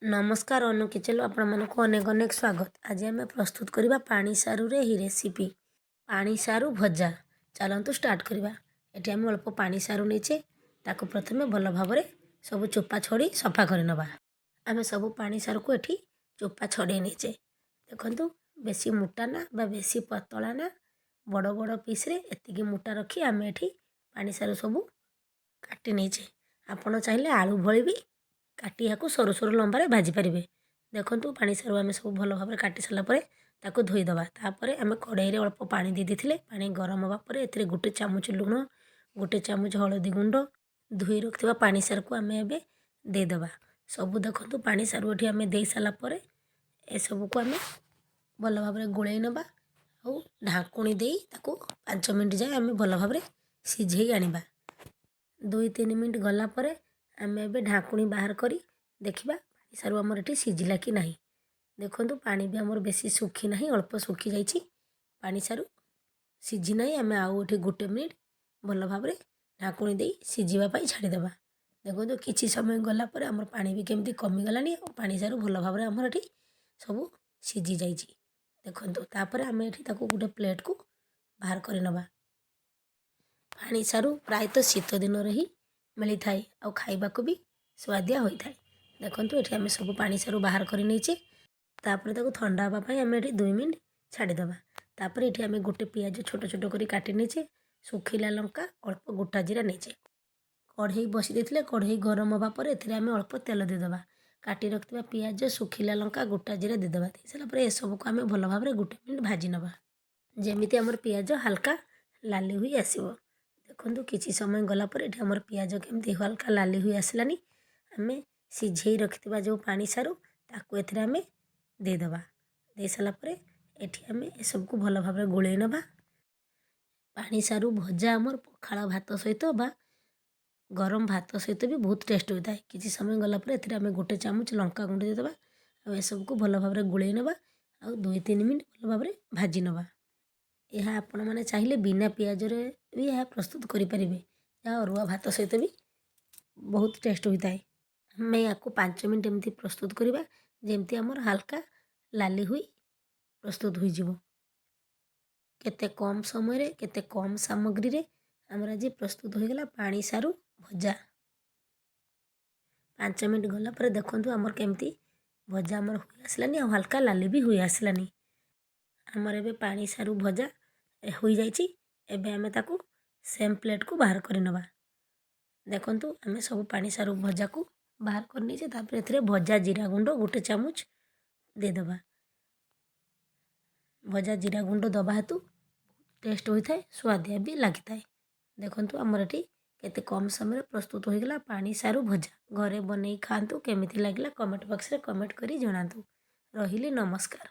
नमस्कार अनु किचन आपण अनेक अनेक स्वागत। आज आम प्रस्तुत करवा पानी सारू रे ही रेसिपी पानी सारू भजा। चलतु स्टार्ट करवा। एटी आम अल्प पानी सारू नीचे ताको प्रथमे भल भाव सब चोपा छड़ी सफा कर नबा। आम सब पानी सारू को एठी चोपा छड़े नीचे देखंतु बेसी मोटा ना बा बेसी पतला ना बड़ बड़ पीस रे एतिकी मोटा रखी आम एठी पानी सारू सब काटी नीचे। आपण चाहिए आलू भली भी काटी या सरू सरू लंबारे भाजी पारे। देखो पानी सारू आम सब भल भाव काटी सारापर ताको धोईदबा। तापर आम कड़ाई रे अल्प पानी दे देथिले। पानी गरम होगापर ए गोटे चामच लुण गोटे चामच हलदी गुंड धोई रखिथिबा पानी सारू को आम एबे देदबा। सब देखो पानी सारू एठी आम दे सारापर ए सब को आम भल भाव गोलई नबा और ढाकुणी दे ताको 5 मिनट जाए आम भल भाव सिझे आनिबा। 2-3 मिनट गला परे आम एबे ढाकुणी बाहर करी देखिबा पानी सारू आमर एठी सिझिला कि नाही। देखंतु पानी भी आमर बेसी सुखी नाही, अल्प सुखी जाइछि। पानी सारू सिझी नाही। आम आउ एठी 1 मिनट भल भाव ढाकुणी दे सिझिबा पई छाड़ी देबा। देखंतु किछि समय गला परे आमर पानी भी केमती कमी गलानी और पानी सारू भल भाव आमर एठी सब सिझी जाइछि। देखंतु तापर आम एठी ताको गोटे प्लेट को बाहर करि नबा। पानी सारू प्रायतः शीत दिन ही मिली थाए और खाइबा को भी स्वादिया होई थाए। देखंतु एठी आम सब पानी सारू बाहर करि नेइछे। तापर ताको ठंडा हबा पई आम एठी 2 मिनट छाड़ी देबा। तापर एठी आम गोटे पियाज छोट छोट करी काटी नेइछे। सुखिला लंका अल्प गोटा जीरा नेइछे। कढ़ई बसी देथिले। कढ़ई गरम हबा पर एथिरे आम अल्प तेल दे देबा। काटी रखिबा पियाज सुखिला लंका गोटा जीरा दे देबा। दे साला पर ए सब को आम भल भाव 1 मिनट भाजी नबा। जेमिति आमर पियाज हल्का लाली हुई आसीबो। देखंतु किछि समय गला पर एठी आमर पियाज केमती हल्का लाली हुई आसलानी। आम सिझे रखिथिबा जो पानी सारू ताको एथिरे आम दे देबा। दे साला पर एठी आम ए सब को भल भाव गोलई नबा। पानी सारू भजा आमर पखाळ भात सहित बा गरम भात सहित भी बहुत टेस्ट होता है। किछि समय गला पर एथिरे आम गोटे चामच लंका गुंड दे देबा और ए सब को भल भाव गोलई नबा और 2-3 मिनट भल भाव भाजी नबा। यह आपण मैंने चाहिए बिना पियाज रे भी यह प्रस्तुत करें। या अरुआ भात सहित भी बहुत टेस्ट होता है। मैं आपको 5 मिनट एमती प्रस्तुत करवा जेमती आमर हल्का लाली हुई प्रस्तुत हो केते कम समय रे केते कम सामग्री रे आमर आज प्रस्तुत हो गला पानी सारू भजा। 5 मिनट गला पर देखंतु आमर केमती भजा आमर हुई आसलानी और हल्का लाली भी हुई आसलानी। आमर एबे पानी सारू भजा हो जाइछि। एबे आमे ताकू सेम प्लेट को बाहर कर नबा। देखंतु आमे सब पानी सारू भजा को बाहर करनी से तापर एथिरे भजा जीरा गुंड गोटे चामच दे देबा। भजा जीरा गुंड दबा हेतु टेस्ट होई थाए, स्वादिया भी लागि थाए। देखंतु हमर एठी केते कम समय प्रस्तुत हो गला पानी सारू भजा। घरे बनै खांतु केमिति लागिला कमेंट बॉक्स रे कमेंट करी जणातु। रहिले नमस्कार।